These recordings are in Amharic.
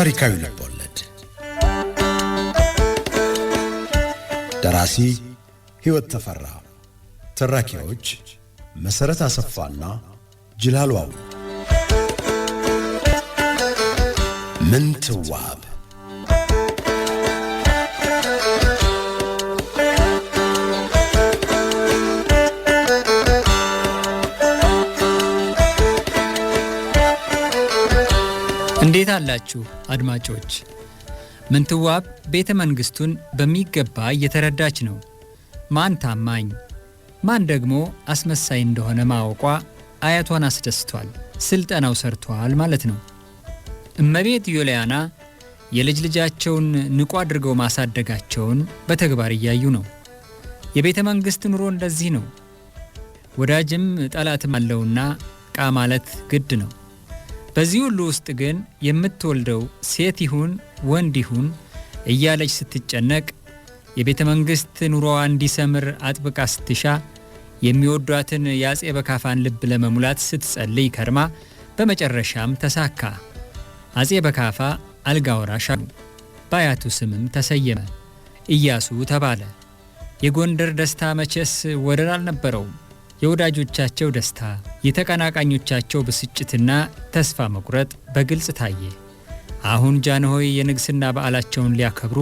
ታሪካዊ ልቦለድ ደራሲ ሕይወት ተፈራ፣ ተራኪዎች መሰረት አሰፋና ጅላሉ አው። ምንትዋብ እንዴት አላችሁ አድማጮች? ምንትዋብ ቤተ መንግስቱን በሚገባ እየተረዳች ነው። ማን ታማኝ ማን ደግሞ አስመሳይ እንደሆነ ማወቋ አያቷን አስደስቷል። ስልጠናው ሰርቷል ማለት ነው። እመቤት ዩሊያና የልጅ ልጃቸውን ንቁ አድርገው ማሳደጋቸውን በተግባር እያዩ ነው። የቤተ መንግስት ኑሮ እንደዚህ ነው። ወዳጅም ጠላትም አለውና ቃ ማለት ግድ ነው። በዚህ ሁሉ ውስጥ ግን የምትወልደው ሴት ይሁን ወንድ ይሁን እያለች ስትጨነቅ የቤተ መንግስት ኑሮዋ እንዲሰምር አጥብቃ ስትሻ የሚወዷትን የአጼ በካፋን ልብ ለመሙላት ስትጸልይ ከርማ በመጨረሻም ተሳካ። አጼ በካፋ አልጋ ወራሽ አሉ። በአያቱ ስምም ተሰየመ። ኢያሱ ተባለ። የጎንደር ደስታ መቼስ ወደር አልነበረውም። የወዳጆቻቸው ደስታ፣ የተቀናቃኞቻቸው ብስጭትና ተስፋ መቁረጥ በግልጽ ታየ። አሁን ጃንሆይ የንግስና በዓላቸውን ሊያከብሩ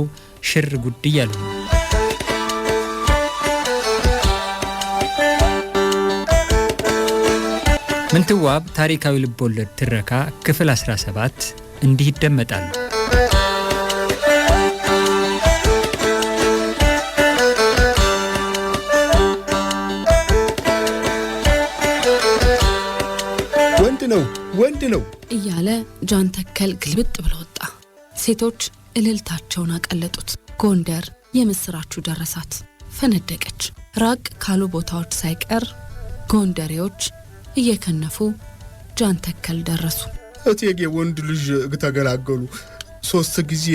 ሽር ጉድ እያሉ ነው። ምንትዋብ ታሪካዊ ልቦለድ ትረካ ክፍል 17 እንዲህ ይደመጣል። ወንድ ነው እያለ ጃን ተከል ግልብጥ ብሎ ወጣ። ሴቶች እልልታቸውን አቀለጡት። ጎንደር የምስራቹ ደረሳት፣ ፈነደቀች። ራቅ ካሉ ቦታዎች ሳይቀር ጎንደሬዎች እየከነፉ ጃን ተከል ደረሱ። እቴጌ ወንድ ልጅ ተገላገሉ። 3 ጊዜ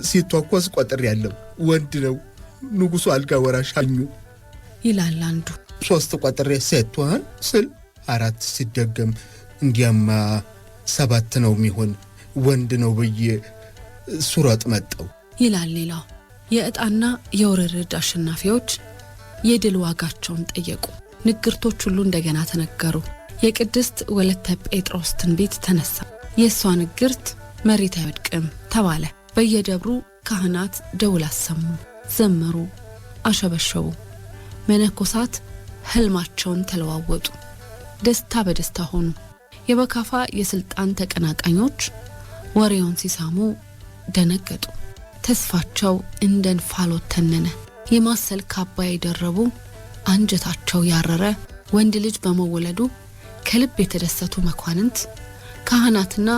ሲተኮስ ቆጥር ያለው ወንድ ነው። ንጉሱ አልጋ ወራሽ አኙ ይላል አንዱ። 3 ቆጥሬ ሴቷን ስል 4 ሲደገም እንዲያማ 7 ነው የሚሆን ወንድ ነው ብዬ ሱረጥ መጣው ይላል ሌላው። የእጣና የውርርድ አሸናፊዎች የድል ዋጋቸውን ጠየቁ። ንግርቶች ሁሉ እንደገና ተነገሩ። የቅድስት ወለተ ጴጥሮስ ትንቢት ተነሳ። የሷ ንግርት መሬት አይወድቅም ተባለ። በየደብሩ ካህናት ደውል አሰሙ፣ ዘመሩ፣ አሸበሸቡ። መነኮሳት ህልማቸውን ተለዋወጡ። ደስታ በደስታ ሆኑ። የበካፋ የስልጣን ተቀናቃኞች ወሬውን ሲሳሙ ደነገጡ። ተስፋቸው እንደ እንፋሎት ተነነ። የማሰል ካባ የደረቡ አንጀታቸው ያረረ ወንድ ልጅ በመወለዱ ከልብ የተደሰቱ መኳንንት፣ ካህናትና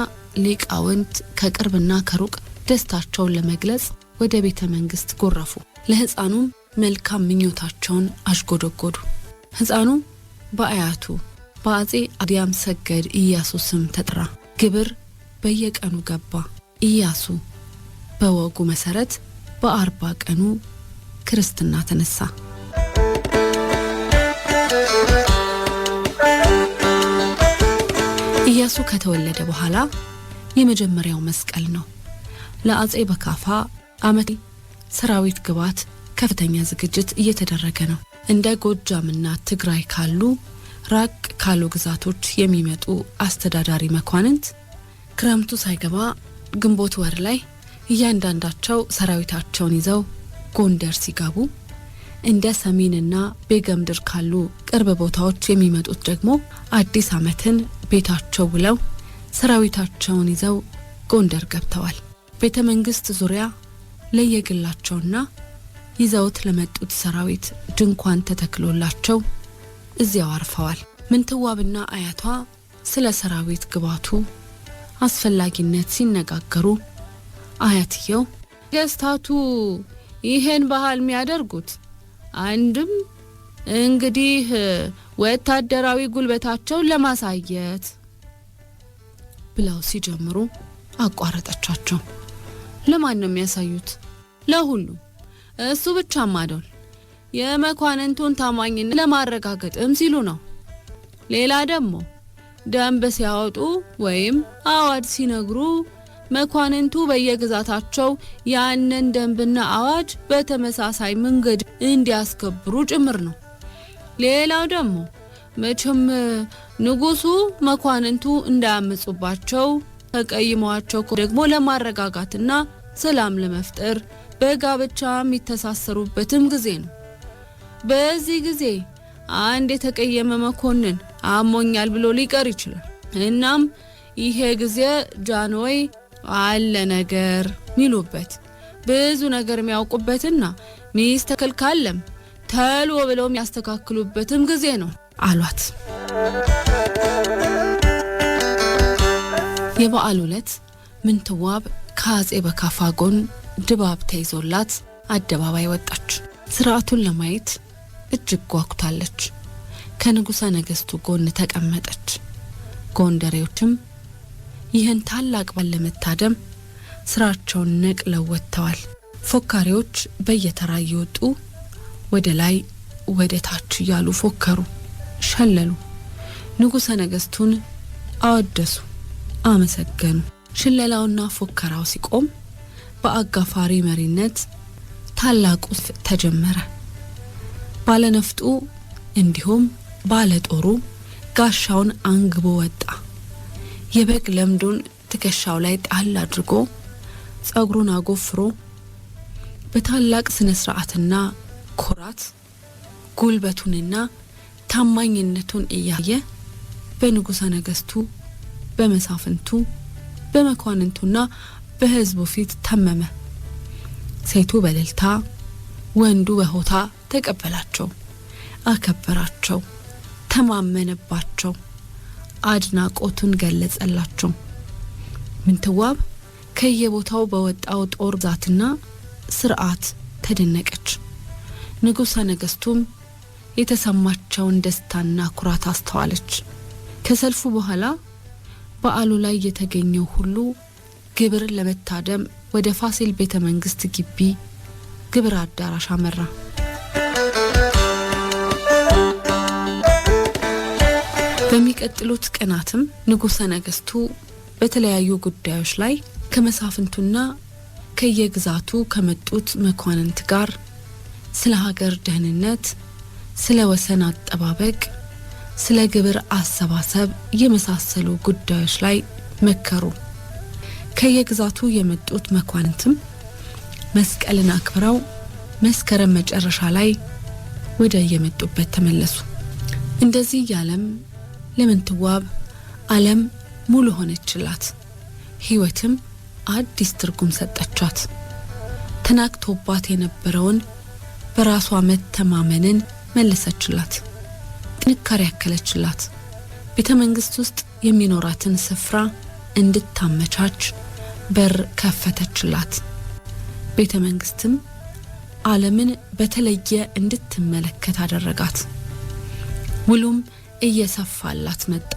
ሊቃውንት ከቅርብና ከሩቅ ደስታቸውን ለመግለጽ ወደ ቤተ መንግስት ጎረፉ። ለሕፃኑም መልካም ምኞታቸውን አሽጎደጎዱ። ሕፃኑ በአያቱ በአጼ አዲያም ሰገድ ኢያሱ ስም ተጥራ። ግብር በየቀኑ ገባ። ኢያሱ በወጉ መሰረት በ40 ቀኑ ክርስትና ተነሳ። ኢያሱ ከተወለደ በኋላ የመጀመሪያው መስቀል ነው። ለአጼ በካፋ አመት ሰራዊት ግባት ከፍተኛ ዝግጅት እየተደረገ ነው። እንደ ጎጃምና ትግራይ ካሉ ራቅ ካሉ ግዛቶች የሚመጡ አስተዳዳሪ መኳንንት ክረምቱ ሳይገባ ግንቦት ወር ላይ እያንዳንዳቸው ሰራዊታቸውን ይዘው ጎንደር ሲገቡ፣ እንደ ሰሜንና ቤገምድር ካሉ ቅርብ ቦታዎች የሚመጡት ደግሞ አዲስ ዓመትን ቤታቸው ውለው ሰራዊታቸውን ይዘው ጎንደር ገብተዋል። ቤተ መንግስት ዙሪያ ለየግላቸውና ይዘውት ለመጡት ሰራዊት ድንኳን ተተክሎላቸው እዚያው አርፈዋል። ምንትዋብና አያቷ ስለ ሰራዊት ግባቱ አስፈላጊነት ሲነጋገሩ አያትየው ገስታቱ ይሄን ባህል የሚያደርጉት አንድም እንግዲህ ወታደራዊ ጉልበታቸውን ለማሳየት ብለው ሲጀምሩ አቋረጠቻቸው። ለማን ነው የሚያሳዩት? ለሁሉም። እሱ ብቻ ማደል የመኳንንቱን ታማኝነት ለማረጋገጥም ሲሉ ነው። ሌላ ደግሞ ደንብ ሲያወጡ ወይም አዋጅ ሲነግሩ መኳንንቱ በየግዛታቸው ያንን ደንብና አዋጅ በተመሳሳይ መንገድ እንዲያስከብሩ ጭምር ነው። ሌላው ደግሞ መቼም ንጉሱ መኳንንቱ እንዳያመጹባቸው ተቀይመዋቸው ደግሞ ለማረጋጋትና ሰላም ለመፍጠር በጋብቻ የሚተሳሰሩበትም ጊዜ ነው። በዚህ ጊዜ አንድ የተቀየመ መኮንን አሞኛል ብሎ ሊቀር ይችላል። እናም ይሄ ጊዜ ጃንሆይ አለ ነገር ሚሉበት ብዙ ነገር የሚያውቁበትና ሚስተካከል ካለም ተሎ ብለው የሚያስተካክሉበትም ጊዜ ነው አሏት። የበዓሉ ዕለት ምንትዋብ ከአጼ በካፋ ጎን ድባብ ተይዞላት አደባባይ ወጣች። ስርዓቱን ለማየት እጅግ ጓጉታለች። ከንጉሠ ነገሥቱ ጎን ተቀመጠች። ጎንደሬዎችም ይህን ታላቅ በዓል ለመታደም ስራቸውን ነቅለው ወጥተዋል። ፎካሪዎች በየተራ እየወጡ ወደ ላይ ወደ ታች እያሉ ፎከሩ፣ ሸለሉ። ንጉሠ ነገሥቱን አወደሱ፣ አመሰገኑ። ሽለላውና ፎከራው ሲቆም በአጋፋሪ መሪነት ታላቁ ተጀመረ። ባለነፍጡ እንዲሁም ባለጦሩ ጋሻውን አንግቦ ወጣ። የበግ ለምዱን ትከሻው ላይ ጣል አድርጎ ጸጉሩን አጎፍሮ በታላቅ ስነ ስርዓትና ኩራት ጉልበቱንና ታማኝነቱን እያየ በንጉሠ ነገሥቱ በመሳፍንቱ በመኳንንቱና በሕዝቡ ፊት ተመመ። ሴቱ በእልልታ ወንዱ በሆታ ተቀበላቸው፣ አከበራቸው፣ ተማመነባቸው፣ አድናቆቱን ገለጸላቸው። ምንትዋብ ከየቦታው በወጣው ጦር ብዛትና ስርዓት ተደነቀች። ንጉሠ ነገሥቱም የተሰማቸውን ደስታና ኩራት አስተዋለች። ከሰልፉ በኋላ በዓሉ ላይ የተገኘው ሁሉ ግብር ለመታደም ወደ ፋሲል ቤተ መንግስት ግቢ ግብር አዳራሽ አመራ። በሚቀጥሉት ቀናትም ንጉሠ ነገሥቱ በተለያዩ ጉዳዮች ላይ ከመሳፍንቱና ከየግዛቱ ከመጡት መኳንንት ጋር ስለ ሀገር ደህንነት፣ ስለ ወሰን አጠባበቅ፣ ስለ ግብር አሰባሰብ የመሳሰሉ ጉዳዮች ላይ መከሩ። ከየግዛቱ የመጡት መኳንንትም መስቀልን አክብረው መስከረም መጨረሻ ላይ ወደ የመጡበት ተመለሱ። እንደዚህ ያለም ለምንትዋብ ዓለም ሙሉ ሆነችላት። ሕይወትም አዲስ ትርጉም ሰጠቻት። ተናክቶባት የነበረውን በራሷ መተማመንን መለሰችላት። ጥንካሬ ያከለችላት። ቤተ መንግስት ውስጥ የሚኖራትን ስፍራ እንድታመቻች በር ከፈተችላት። ቤተ መንግስትም ዓለምን በተለየ እንድትመለከት አደረጋት። ውሉም እየሰፋላት መጣ።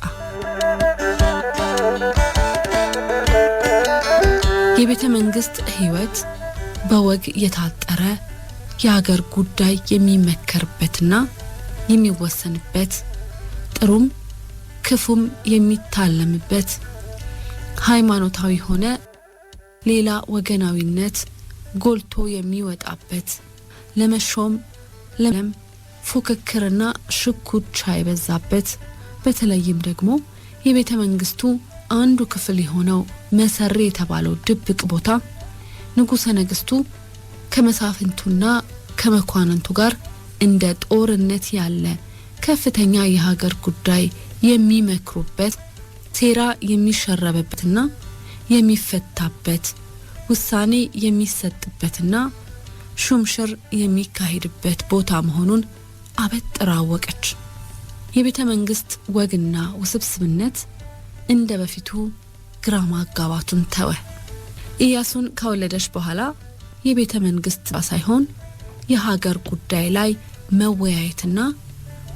የቤተ መንግስት ሕይወት በወግ የታጠረ የሀገር ጉዳይ የሚመከርበትና የሚወሰንበት፣ ጥሩም ክፉም የሚታለምበት፣ ሃይማኖታዊ ሆነ ሌላ ወገናዊነት ጎልቶ የሚወጣበት፣ ለመሾም ለለም ፉክክርና ሽኩቻ የበዛበት፣ በተለይም ደግሞ የቤተ መንግስቱ አንዱ ክፍል የሆነው መሰሪ የተባለው ድብቅ ቦታ ንጉሠ ነገሥቱ ከመሳፍንቱና ከመኳንንቱ ጋር እንደ ጦርነት ያለ ከፍተኛ የሀገር ጉዳይ የሚመክሩበት፣ ሴራ የሚሸረበበትና የሚፈታበት፣ ውሳኔ የሚሰጥበትና ሹምሽር የሚካሄድበት ቦታ መሆኑን አበጥራ አወቀች። የቤተ መንግስት ወግና ውስብስብነት እንደ በፊቱ ግራ ማጋባቱን ተወ። ኢያሱን ከወለደች በኋላ የቤተ መንግስት ሳይሆን የሀገር ጉዳይ ላይ መወያየትና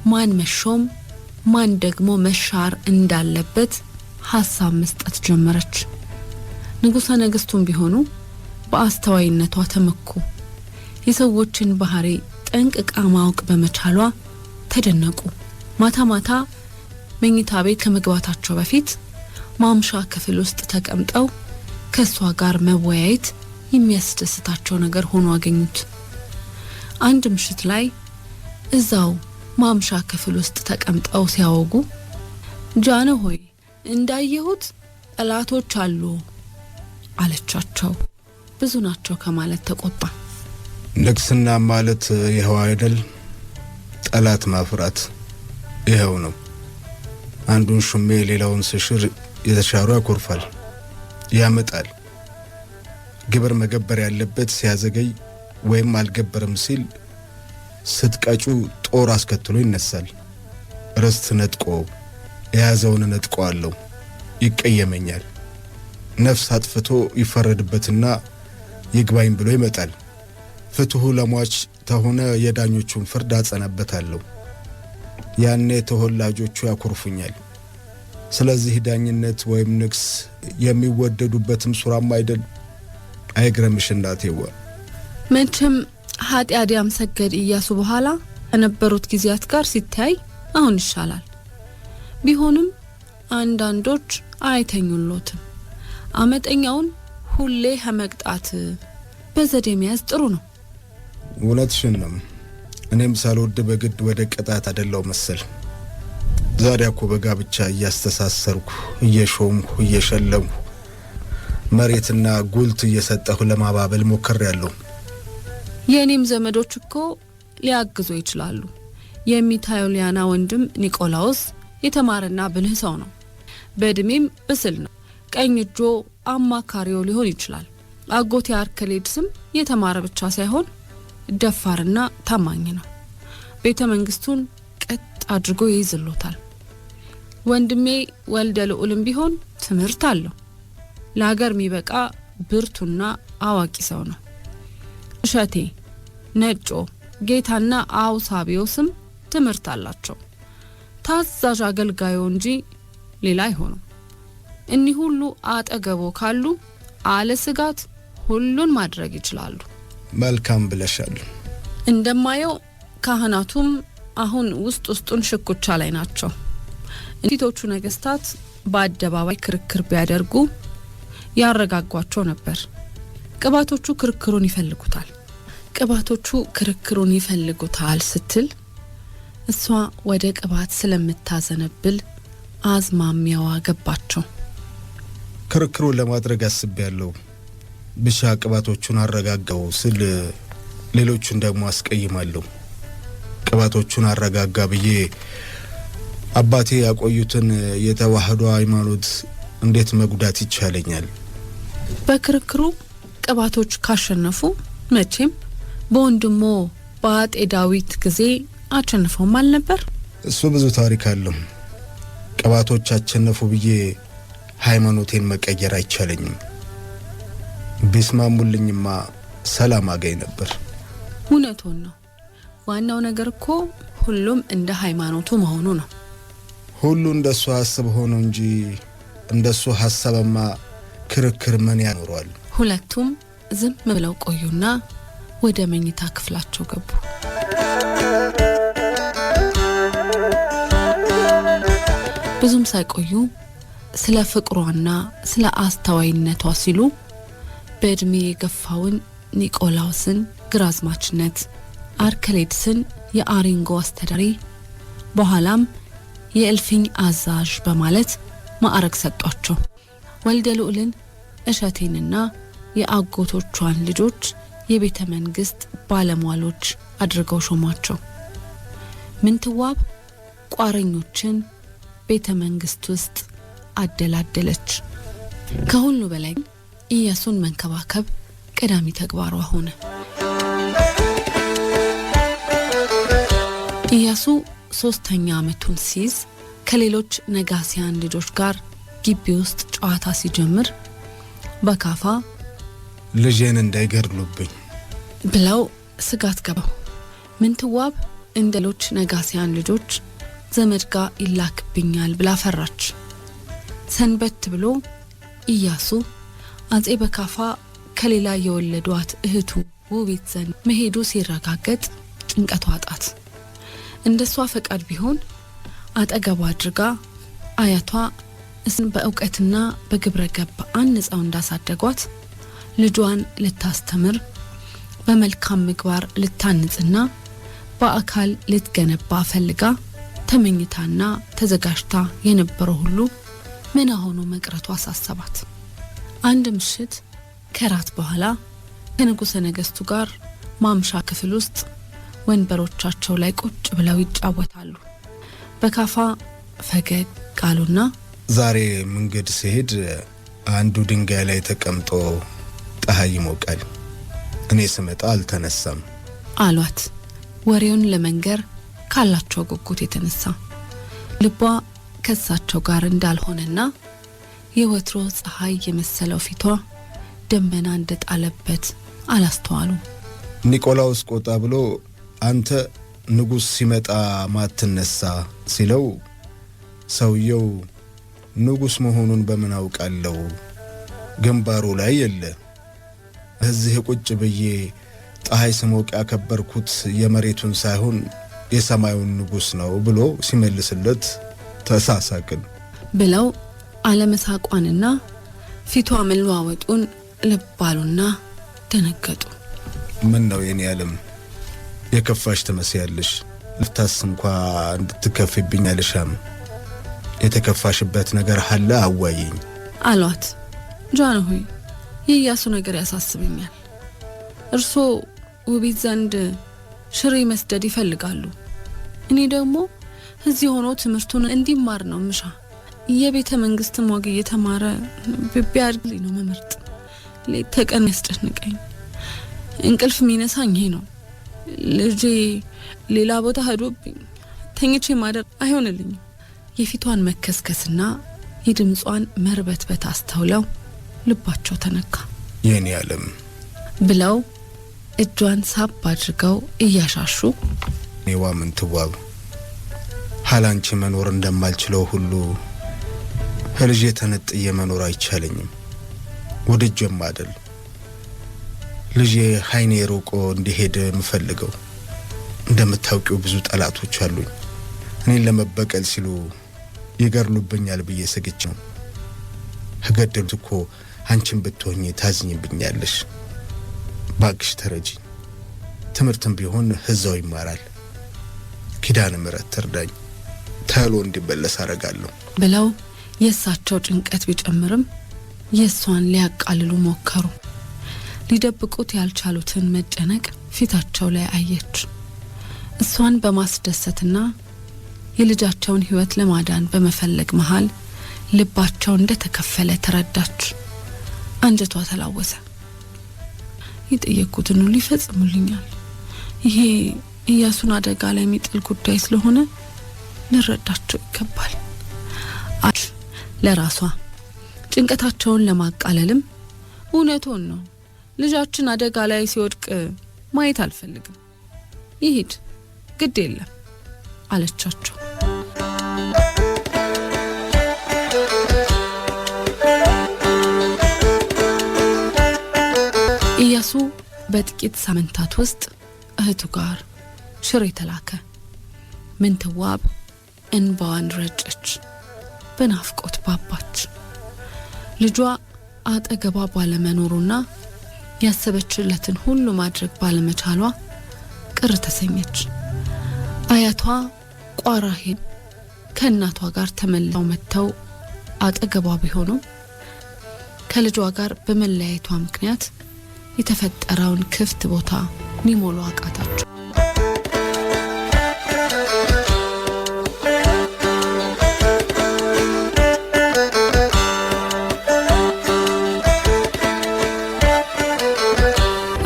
ማን መሾም ማን ደግሞ መሻር እንዳለበት ሐሳብ መስጠት ጀመረች። ንጉሠ ነገሥቱም ቢሆኑ በአስተዋይነቷ ተመኩ። የሰዎችን ባህሪ ጠንቅቃ ማወቅ በመቻሏ ተደነቁ። ማታ ማታ መኝታ ቤት ከመግባታቸው በፊት ማምሻ ክፍል ውስጥ ተቀምጠው ከሷ ጋር መወያየት የሚያስደስታቸው ነገር ሆኖ አገኙት። አንድ ምሽት ላይ እዛው ማምሻ ክፍል ውስጥ ተቀምጠው ሲያወጉ ጃነ ሆይ እንዳየሁት ጠላቶች አሉ አለቻቸው። ብዙ ናቸው ከማለት ተቆጣ። ንግስና ማለት ይኸው አይደል? ጠላት ማፍራት ይኸው ነው። አንዱን ሹሜ ሌላውን ስሽር የተሻሩ ያኮርፋል፣ ያመጣል። ግብር መገበር ያለበት ሲያዘገይ ወይም አልገበርም ሲል ስትቀጩ ጦር አስከትሎ ይነሳል። ርስት ነጥቆ የያዘውን ነጥቆአለው፣ ይቀየመኛል። ነፍስ አጥፍቶ ይፈረድበትና ይግባኝ ብሎ ይመጣል። ፍትሁ ለሟች ተሆነ የዳኞቹን ፍርድ አጸናበታለሁ። ያኔ ተወላጆቹ ያኮርፉኛል። ስለዚህ ዳኝነት ወይም ንግስ የሚወደዱበትም ሱራም አይደል? አይግረምሽ እናቴዋ። መቼም ኃጢአዲያም ሰገድ ኢያሱ በኋላ ከነበሩት ጊዜያት ጋር ሲታይ አሁን ይሻላል። ቢሆንም አንዳንዶች አይተኙሎትም። አመጠኛውን ሁሌ ከመቅጣት በዘዴ መያዝ ጥሩ ነው። እውነትሽን ነው። እኔም ሳልወድ በግድ ወደ ቅጣት አይደለው መሰል። ዛሬ እኮ በጋብቻ እያስተሳሰርኩ እየሾምኩ እየሸለምኩ መሬትና ጉልት እየሰጠሁ ለማባበል ሞክሬያለሁ። የኔም ዘመዶች እኮ ሊያግዙ ይችላሉ። የሚታየው ሊያና ወንድም ኒቆላውስ የተማረና ብልህ ሰው ነው። በእድሜም ብስል ነው። ቀኝ እጆ አማካሪው ሊሆን ይችላል። አጎቴ አርከሌድስም የተማረ ብቻ ሳይሆን ደፋርና ታማኝ ነው። ቤተ መንግስቱን ቀጥ አድርጎ ይይዝሎታል። ወንድሜ ወልደ ልዑልም ቢሆን ትምህርት አለው። ለሀገር የሚበቃ ብርቱና አዋቂ ሰው ነው። እሸቴ፣ ነጮ፣ ጌታና አውሳቢዮስም ትምህርት አላቸው። ታዛዥ አገልጋዩ እንጂ ሌላ አይሆኑም። እኒህ ሁሉ አጠገቦ ካሉ አለ ስጋት ሁሉን ማድረግ ይችላሉ። መልካም ብለሻል። እንደማየው ካህናቱም አሁን ውስጡን ሽኩቻ ላይ ናቸው። እንቲቶቹ ነገስታት በአደባባይ ክርክር ቢያደርጉ ያረጋጓቸው ነበር። ቅባቶቹ ክርክሩን ይፈልጉታል ስትል እሷ ወደ ቅባት ስለምታዘነብል አዝማሚያዋ ገባቸው። ክርክሩን ለማድረግ አስቤያለሁ። ብቻ ቅባቶቹን አረጋጋው ስል ሌሎቹን ደግሞ አስቀይማለሁ። ቅባቶቹን አረጋጋ ብዬ አባቴ ያቆዩትን የተዋህዶ ሃይማኖት እንዴት መጉዳት ይቻለኛል? በክርክሩ ቅባቶች ካሸነፉ መቼም በወንድሞ በአጤ ዳዊት ጊዜ አሸንፈውም አልነበር? እሱ ብዙ ታሪክ አለው። ቅባቶች አሸነፉ ብዬ ሃይማኖቴን መቀየር አይቻለኝም። ቢስማሙልኝማ ሰላም አገኝ ነበር። እውነቱን ነው። ዋናው ነገር እኮ ሁሉም እንደ ሃይማኖቱ መሆኑ ነው። ሁሉ እንደሱ ሐሳብ ሆኖ እንጂ እንደሱ ሐሳብማ ክርክር ምን ያኖራል? ሁለቱም ዝም ብለው ቆዩና ወደ መኝታ ክፍላቸው ገቡ። ብዙም ሳይቆዩ ስለ ፍቅሯና ስለ አስተዋይነቷ ሲሉ በእድሜ የገፋውን ኒቆላውስን ግራዝማችነት፣ አርከሌድስን የአሪንጎ አስተዳዳሪ፣ በኋላም የእልፍኝ አዛዥ በማለት ማዕረግ ሰጧቸው። ወልደ ልዑልን፣ እሸቴንና የአጎቶቿን ልጆች የቤተ መንግስት ባለሟሎች አድርገው ሾሟቸው። ምንትዋብ ቋረኞችን ቤተ መንግስት ውስጥ አደላደለች። ከሁሉ በላይ ኢያሱን መንከባከብ ቀዳሚ ተግባሯ ሆነ። ኢያሱ 3ኛ ዓመቱን ሲይዝ ከሌሎች ነጋሲያን ልጆች ጋር ግቢ ውስጥ ጨዋታ ሲጀምር በካፋ ልጄን እንዳይገድሉብኝ ብለው ስጋት ገባው። ምንትዋብ እንደሎች ነጋሲያን ልጆች ዘመድ ጋር ይላክብኛል ብላ ፈራች። ሰንበት ብሎ ኢያሱ አጼ በካፋ ከሌላ የወለዷት እህቱ ውቢት ዘንድ መሄዱ ሲረጋገጥ ጭንቀቷ አጣት። እንደሷ ፈቃድ ቢሆን አጠገቧ አድርጋ አያቷ እስን በእውቀትና በግብረ ገብ አንጻው እንዳሳደጓት ልጇን ልታስተምር በመልካም ምግባር ልታንጽና በአካል ልትገነባ ፈልጋ ተመኝታና ተዘጋጅታ የነበረው ሁሉ ምን ሆኖ መቅረቱ አሳሰባት። አንድ ምሽት ከራት በኋላ ከንጉሠ ነገሥቱ ጋር ማምሻ ክፍል ውስጥ ወንበሮቻቸው ላይ ቁጭ ብለው ይጫወታሉ። በካፋ ፈገግ ቃሉና ዛሬ መንገድ ሲሄድ አንዱ ድንጋይ ላይ ተቀምጦ ፀሐይ ይሞቃል፣ እኔ ስመጣ አልተነሳም አሏት። ወሬውን ለመንገር ካላቸው ጉጉት የተነሳ ልቧ ከሳቸው ጋር እንዳልሆነና የወትሮ ፀሐይ የመሰለው ፊቷ ደመና እንደጣለበት አላስተዋሉ። ኒቆላውስ ቆጣ ብሎ አንተ ንጉስ ሲመጣ ማትነሳ ሲለው ሰውየው ንጉስ መሆኑን በምን አውቃለሁ ግንባሩ ላይ የለ እዚህ ቁጭ ብዬ ፀሐይ ስሞቅ ያከበርኩት የመሬቱን ሳይሆን የሰማዩን ንጉስ ነው ብሎ ሲመልስለት ተሳሳቅን ብለው አለመሳቋንና ፊቷ መልዋወጡን ልባሉና ደነገጡ። ምን ነው የኔ ዓለም የከፋሽ ተመስያለሽ፣ ልታስ እንኳን እንድትከፍብኝ አልሻም፣ የተከፋሽበት ነገር አለ አዋይኝ አሏት። ጃንሆይ የኢያሱ ነገር ያሳስበኛል። እርሶ ውቢት ዘንድ ሽሬ መስደድ ይፈልጋሉ፣ እኔ ደግሞ እዚህ ሆኖ ትምህርቱን እንዲማር ነው ምሻ። የቤተ መንግስትም ወግ እየተማረ ቢያድግ ነው መምርጥ። ሌት ተቀን ያስጨንቀኝ፣ እንቅልፍ ሚነሳኝ ይሄ ነው። ልጄ ሌላ ቦታ ሄዶብኝ ተኝቼ ማደር አይሆንልኝም። የፊቷን መከስከስና የድምጿን መርበትበት አስተውለው ልባቸው ተነካ። የኔ ዓለም ብለው እጇን ሳብ አድርገው እያሻሹ ኔዋ ምን ትዋብ ሐላንቺ መኖር እንደማልችለው ሁሉ ህልጄ ተነጥዬ መኖር አይቻለኝም። ወደጀም አይደል ልጄ ሃይኔ ሩቆ እንዲሄድ ምፈልገው። እንደምታውቂው ብዙ ጠላቶች አሉኝ። እኔን ለመበቀል ሲሉ ይገርሉብኛል ብዬ ሰግቼ ነው። ህገደሉት እኮ አንቺን ብትሆኚ ታዝኝብኛለሽ። ባክሽ ተረጂ፣ ትምህርትም ቢሆን ህዛው ይማራል። ኪዳነ ምሕረት ትርዳኝ፣ ተሎ እንዲበለስ አረጋለሁ ብለው የሳቸው ጭንቀት ቢጨምርም የሷን ሊያቃልሉ ሞከሩ። ሊደብቁት ያልቻሉትን መጨነቅ ፊታቸው ላይ አየች። እሷን በማስደሰትና የልጃቸውን ህይወት ለማዳን በመፈለግ መሃል ልባቸው እንደተከፈለ ተረዳች። አንጀቷ ተላወሰ። የጠየቁትን ሁሉ ይፈጽሙልኛል። ይሄ ኢያሱን አደጋ ላይ የሚጥል ጉዳይ ስለሆነ ልረዳቸው ይገባል አች ለራሷ ጭንቀታቸውን ለማቃለልም እውነቱን ነው፣ ልጃችን አደጋ ላይ ሲወድቅ ማየት አልፈልግም፣ ይሄድ ግድ የለም አለቻቸው። ኢያሱ በጥቂት ሳምንታት ውስጥ እህቱ ጋር ሽሬ ተላከ። ምንትዋብ እንባዋን ረጨች፣ በናፍቆት ባባች። ልጇ አጠገቧ ባለመኖሩና ያሰበችለትን ሁሉ ማድረግ ባለመቻሏ ቅር ተሰኘች። አያቷ ቋራሄን ከእናቷ ጋር ተመልሰው መጥተው አጠገቧ ቢሆኑም ከልጇ ጋር በመለያየቷ ምክንያት የተፈጠረውን ክፍት ቦታ ሊሞሉ አቃታቸው።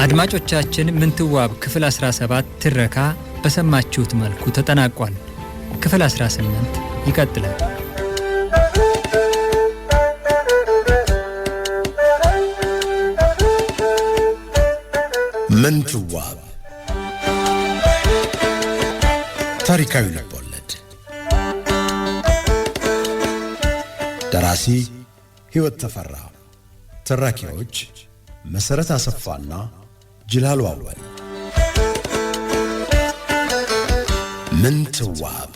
አድማጮቻችን ምንትዋብ ክፍል 17 ትረካ በሰማችሁት መልኩ ተጠናቋል። ክፍል 18 ይቀጥላል። ምንትዋብ ታሪካዊ ልቦለድ። ደራሲ ሕይወት ተፈራ፣ ተራኪዎች መሰረት አሰፋና ጅላሉ አወል። ምንትዋብ